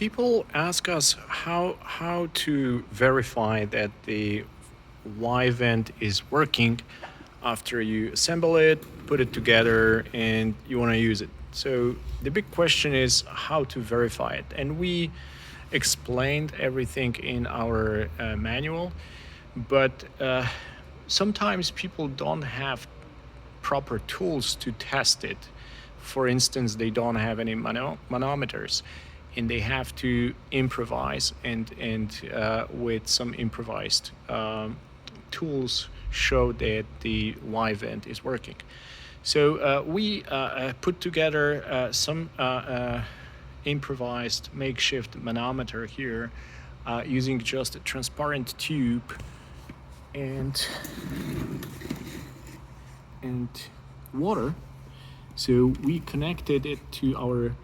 People ask us how to verify that the Y vent is working after you assemble it, put it together, and you want to use it. So the big question is how to verify it, and we explained everything in our manual, but sometimes people don't have proper tools to test it. For instance, they don't have any manometers, and they have to improvise and with some improvised tools show that the Y vent is working. So we put together some improvised makeshift manometer here using just a transparent tube and water. So we connected it to our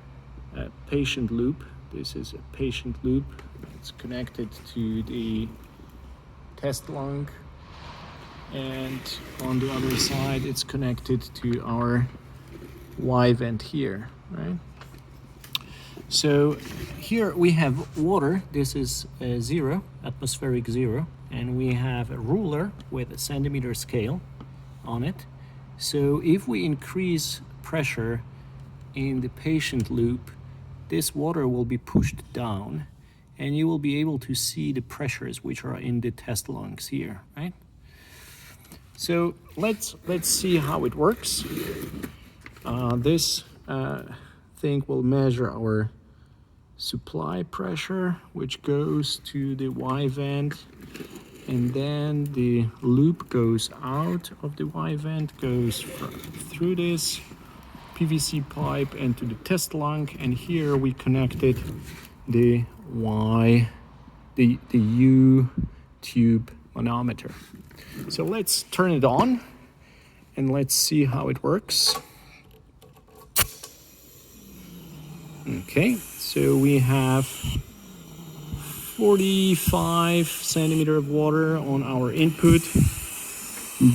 patient loop. This is a patient loop. It's connected to the test lung, and on the other side it's connected to our Y vent here, right? So here we have water. This is zero, atmospheric zero, and we have a ruler with a centimeter scale on it. So if we increase pressure in the patient loop, this water will be pushed down, and you will be able to see the pressures which are in the test lungs here, right? So let's see how it works. This thing will measure our supply pressure, which goes to the Y vent, and then the loop goes out of the Y vent, goes through this PVC pipe and to the test lung, and here we connected the U tube manometer. So let's turn it on and let's see how it works. Okay, so we have 45 centimeter of water on our input.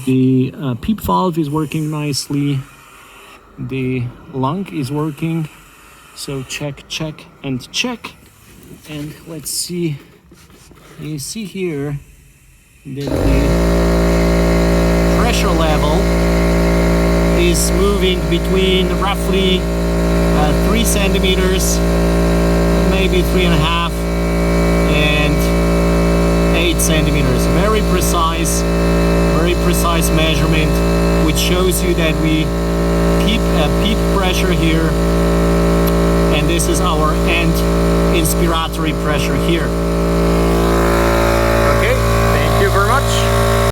The PEEP valve is working nicely. The lung is working. So check, check, and check. And let's see. You see here that the pressure level is moving between roughly 3 centimeters, maybe 3.5, and 8 centimeters. Very precise measurement, which shows you that we keep a PEEP pressure here, and this is our end inspiratory pressure here.